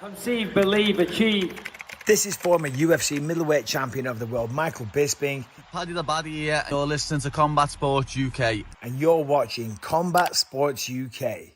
Conceive, believe, achieve. This is former UFC middleweight champion of the world, Michael Bisping. Paddy the Baddy here. You're listening to Combat Sports UK. And you're watching Combat Sports UK.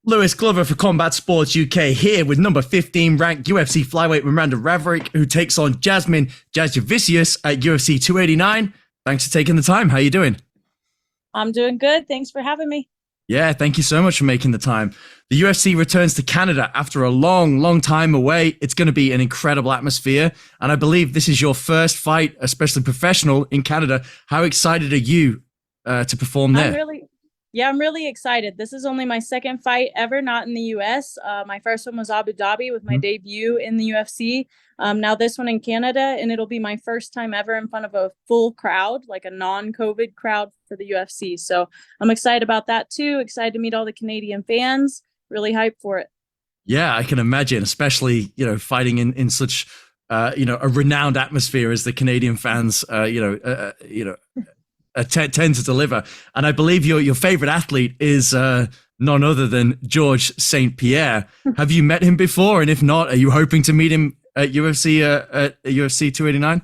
Lewis Glover for Combat Sports UK here with number 15 ranked UFC flyweight Miranda Maverick, who takes on Jasmine Jasudavicius at UFC 289. Thanks for taking the time. How are you doing? I'm doing good. Thanks for having me. Yeah, thank you so much for making the time. The UFC returns to Canada after a long time away. It's going to be an incredible atmosphere. And I believe this is your first fight, especially professional, in Canada. How excited are you to perform there? I'm really excited. This is only my second fight ever, not in the US. My first one was Abu Dhabi with my debut in the UFC. Now this one in Canada, and it'll be my first time ever in front of a full crowd, like a non-COVID crowd for the UFC. So I'm excited about that too. Excited to meet all the Canadian fans. Really hyped for it. Yeah, I can imagine, especially, fighting in such, a renowned atmosphere as the Canadian fans, tend to deliver. And I believe your favorite athlete is none other than George St. Pierre. Have you met him before? And if not, are you hoping to meet him at UFC 289?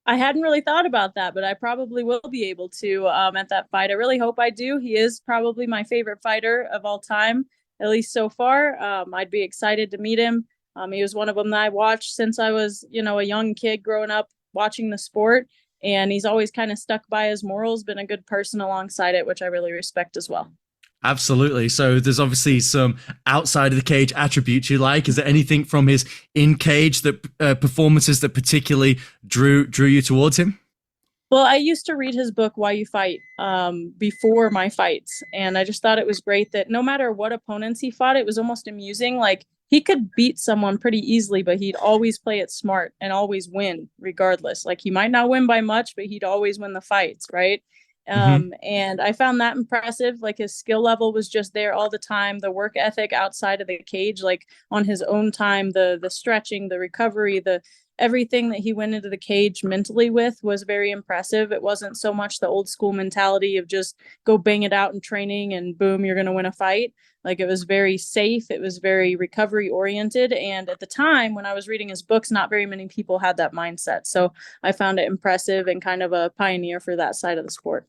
I hadn't really thought about that, but I probably will be able to at that fight. I really hope I do. He is probably my favorite fighter of all time, at least so far. I'd be excited to meet him. He was one of them that I watched since I was, a young kid growing up watching the sport. And he's always kind of stuck by his morals, been a good person alongside it, which I really respect as well. Absolutely. So there's obviously some outside of the cage attributes you like. Is there anything from his in cage that performances that particularly drew you towards him? Well, I used to read his book, Why You Fight, before my fights. And I just thought it was great that no matter what opponents he fought, it was almost amusing. Like, he could beat someone pretty easily, but he'd always play it smart and always win regardless. Like, he might not win by much, but he'd always win the fights, right? And I found that impressive. Like, his skill level was just there all the time. The work ethic outside of the cage, like on his own time, the stretching, the recovery, everything that he went into the cage mentally with was very impressive. It wasn't so much the old school mentality of just go bang it out in training and boom, you're going to win a fight. Like, it was very safe. It was very recovery oriented. And at the time when I was reading his books, not very many people had that mindset. So I found it impressive and kind of a pioneer for that side of the sport.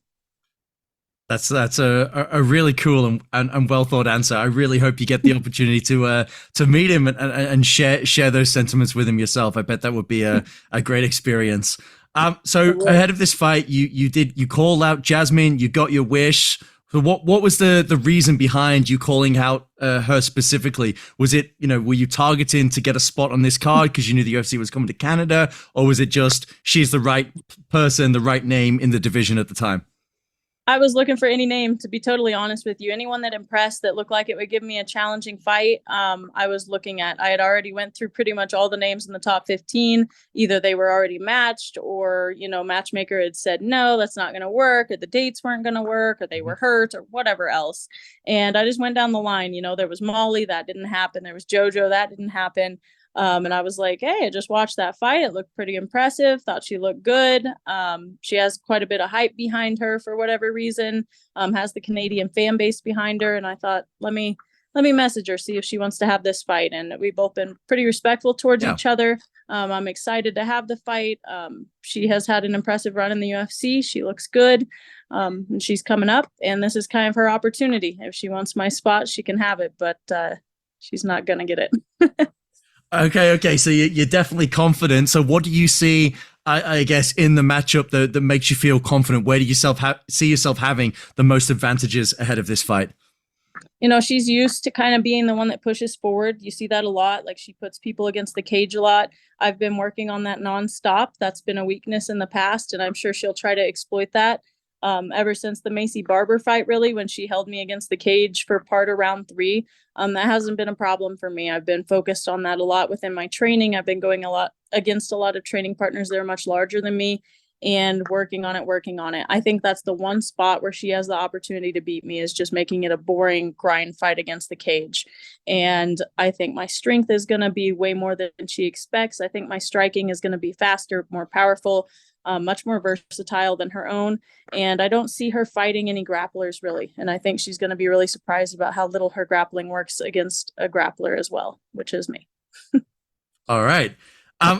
That's a really cool and well thought answer. I really hope you get the opportunity to meet him and share those sentiments with him yourself. I bet that would be a great experience. So ahead of this fight, you called out Jasmine. You got your wish. So what was the reason behind you calling out her specifically? Was it, were you targeting to get a spot on this card because you knew the UFC was coming to Canada, or was it just she's the right person, the right name in the division at the time? I was looking for any name, to be totally honest with you. Anyone that impressed, that looked like it would give me a challenging fight, I was looking at. I had already went through pretty much all the names in the top 15. Either they were already matched, or, matchmaker had said, no, that's not going to work, or the dates weren't going to work, or they were hurt, or whatever else. And I just went down the line. There was Molly, that didn't happen. There was JoJo, that didn't happen. And I was like, hey, I just watched that fight. It looked pretty impressive. Thought she looked good. She has quite a bit of hype behind her for whatever reason, has the Canadian fan base behind her. And I thought, let me message her, see if she wants to have this fight. And we've both been pretty respectful towards each other. I'm excited to have the fight. She has had an impressive run in the UFC. She looks good. And she's coming up, and this is kind of her opportunity. If she wants my spot, she can have it, but she's not going to get it. Okay. So you're definitely confident. So what do you see, I guess, in the matchup that makes you feel confident? Where do you see yourself having the most advantages ahead of this fight? She's used to kind of being the one that pushes forward. You see that a lot. Like, she puts people against the cage a lot. I've been working on that nonstop. That's been a weakness in the past, and I'm sure she'll try to exploit that. Ever since the Maycee Barber fight, really, when she held me against the cage for part of round 3, that hasn't been a problem for me. I've been focused on that a lot within my training. I've been going a lot against a lot of training partners that are much larger than me and working on it. I think that's the one spot where she has the opportunity to beat me, is just making it a boring grind fight against the cage. And I think my strength is going to be way more than she expects. I think my striking is going to be faster, more powerful, much more versatile than her own. And I don't see her fighting any grapplers, really. And I think she's going to be really surprised about how little her grappling works against a grappler as well, which is me. All right.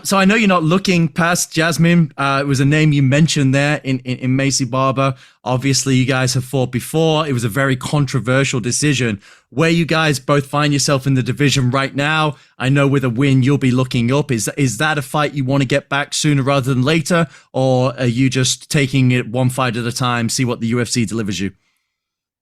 So I know you're not looking past Jasmine. It was a name you mentioned there in Maycee Barber. Obviously, you guys have fought before. It was a very controversial decision. Where you guys both find yourself in the division right now, I know with a win you'll be looking up. Is that a fight you want to get back sooner rather than later, or are you just taking it one fight at a time, see what the UFC delivers you?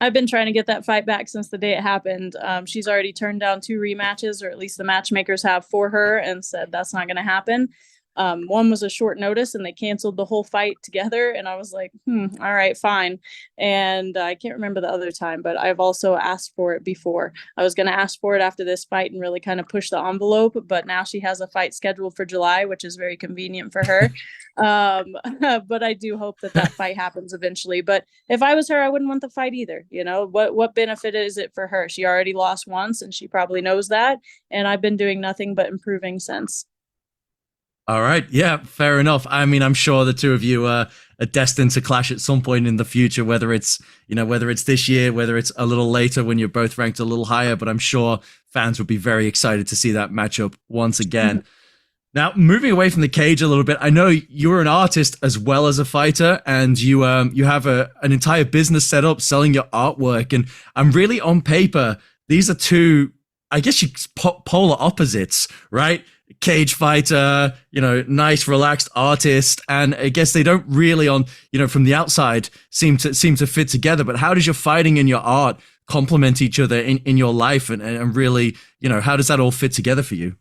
I've been trying to get that fight back since the day it happened. She's already turned down 2 rematches, or at least the matchmakers have for her, and said that's not going to happen. One was a short notice and they canceled the whole fight together. And I was like, all right, fine. And I can't remember the other time, but I've also asked for it before. I was going to ask for it after this fight and really kind of push the envelope, but now she has a fight scheduled for July, which is very convenient for her. But I do hope that fight happens eventually. But if I was her, I wouldn't want the fight either. You know, what benefit is it for her? She already lost once and she probably knows that. And I've been doing nothing but improving since. All right. Yeah, fair enough. I mean, I'm sure the two of you are destined to clash at some point in the future, whether it's this year, whether it's a little later when you're both ranked a little higher, but I'm sure fans would be very excited to see that matchup once again. Mm-hmm. Now, moving away from the cage a little bit, I know you're an artist as well as a fighter, and you have an entire business set up selling your artwork. And I'm really, on paper, these are two, I guess you polar opposites, right? Cage fighter, nice, relaxed artist, and I guess they don't really, from the outside, seem to fit together. But how does your fighting and your art complement each other in your life, and really, how does that all fit together for you?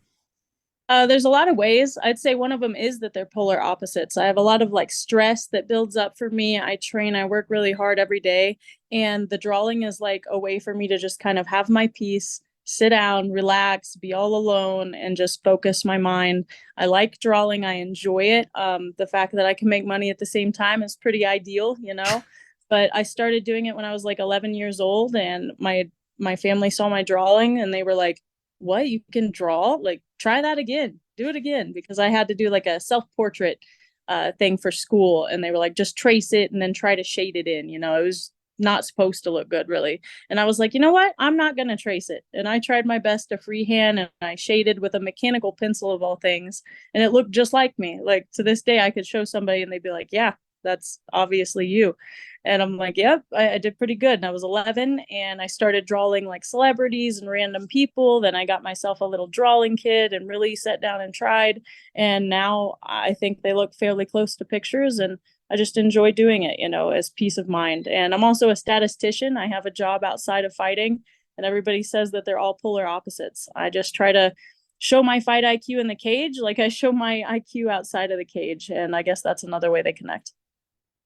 There's a lot of ways. I'd say one of them is that they're polar opposites. I have a lot of stress that builds up for me. I train, I work really hard every day, and the drawing is like a way for me to just kind of have my peace, sit down, relax, be all alone, and just focus my mind. I like drawing. I enjoy it. The fact that I can make money at the same time is pretty ideal, but I started doing it when I was 11 years old, and my family saw my drawing and they were like, what, you can draw? Try that again, do it again. Because I had to do a self-portrait thing for school. And they were like, just trace it and then try to shade it in. It was not supposed to look good, really. And I was like, you know what? I'm not going to trace it. And I tried my best to freehand, and I shaded with a mechanical pencil of all things. And it looked just like me. To this day, I could show somebody and they'd be like, yeah, that's obviously you. And I'm like, yep, I did pretty good. And I was 11 and I started drawing celebrities and random people. Then I got myself a little drawing kit and really sat down and tried. And now I think they look fairly close to pictures, and I just enjoy doing it, as peace of mind. And I'm also a statistician. I have a job outside of fighting, and everybody says that they're all polar opposites. I just try to show my fight IQ in the cage like I show my IQ outside of the cage. And I guess that's another way they connect.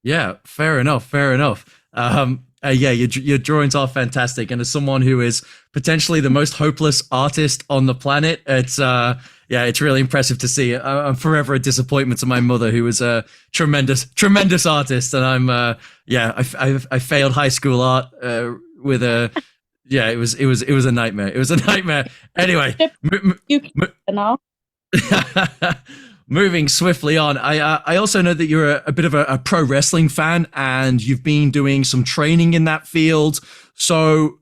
Yeah, fair enough. Yeah, your drawings are fantastic, and as someone who is potentially the most hopeless artist on the planet, it's really impressive to see. I'm forever a disappointment to my mother, who was a tremendous artist, and I failed high school art with a it was a nightmare. It was a nightmare. Anyway, moving swiftly on, I also know that you're a bit of a pro wrestling fan, and you've been doing some training in that field. So,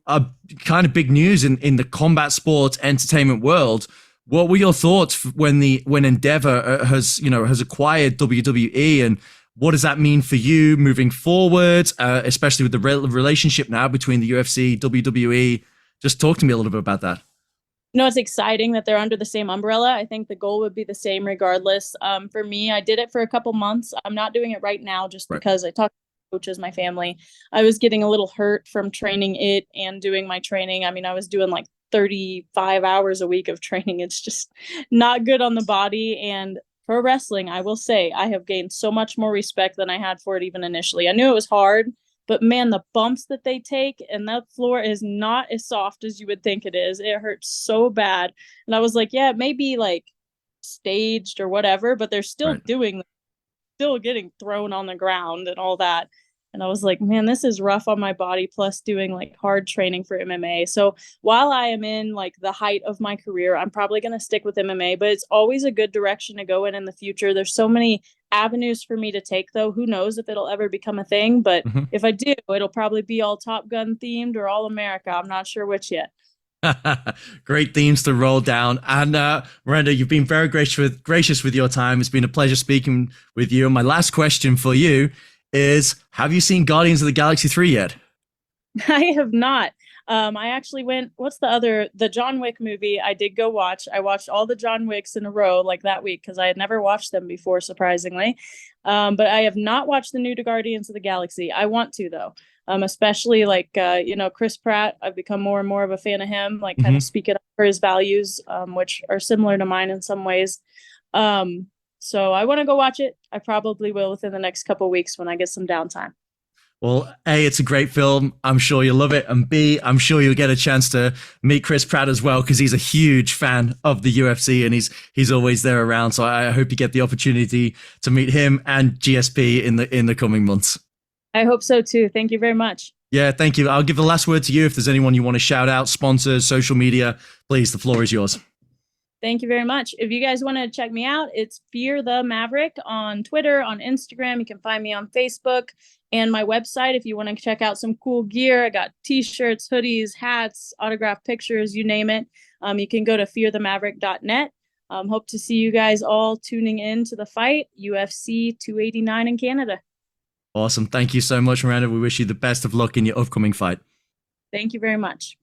kind of big news in the combat sports entertainment world. What were your thoughts when Endeavor has acquired WWE, and what does that mean for you moving forward, especially with the relationship now between the UFC, WWE? Just talk to me a little bit about that. It's exciting that they're under the same umbrella. I think the goal would be the same regardless. For me, I did it for a couple months. I'm not doing it right now just because I talked to coaches, my family. I was getting a little hurt from training it and doing my training. I mean, I was doing 35 hours a week of training. It's just not good on the body. And pro wrestling, I will say, I have gained so much more respect than I had for it even initially. I knew it was hard. But man, the bumps that they take, and that floor is not as soft as you would think it is. It hurts so bad. And I was like, yeah, it may be staged or whatever, but they're still still getting thrown on the ground and all that. And I was like, man, this is rough on my body, plus doing hard training for MMA. So while I am in the height of my career, I'm probably going to stick with MMA, but it's always a good direction to go in the future. There's so many avenues for me to take, though. Who knows if it'll ever become a thing, but if I do, it'll probably be all Top Gun themed or all America. I'm not sure which yet. Great themes to roll down. And Miranda, you've been very gracious with your time. It's been a pleasure speaking with you. And my last question for you is, have you seen Guardians of the Galaxy 3 yet? I have not. I actually went, the John Wick movie I did go watch. I watched all the John Wicks in a row like that week because I had never watched them before, surprisingly. But I have not watched the new Guardians of the Galaxy. I want to, though. Especially like, Chris Pratt. I've become more and more of a fan of him, like kind of speaking up for his values, which are similar to mine in some ways. So I want to go watch it. I probably will within the next couple of weeks when I get some downtime. Well, A, it's a great film. I'm sure you'll love it. And B, I'm sure you'll get a chance to meet Chris Pratt as well, because he's a huge fan of the UFC and he's always there around. So I hope you get the opportunity to meet him and GSP in the coming months. I hope so too. Thank you very much. Yeah, thank you. I'll give the last word to you. If there's anyone you want to shout out, sponsors, social media, please, the floor is yours. Thank you very much. If you guys want to check me out, it's Fear the Maverick on Twitter, on Instagram. You can find me on Facebook and my website if you want to check out some cool gear. I got t-shirts, hoodies, hats, autographed pictures, you name it. You can go to fearthemaverick.net. Hope to see you guys all tuning in to the fight, UFC 289 in Canada. Awesome. Thank you so much, Miranda. We wish you the best of luck in your upcoming fight. Thank you very much.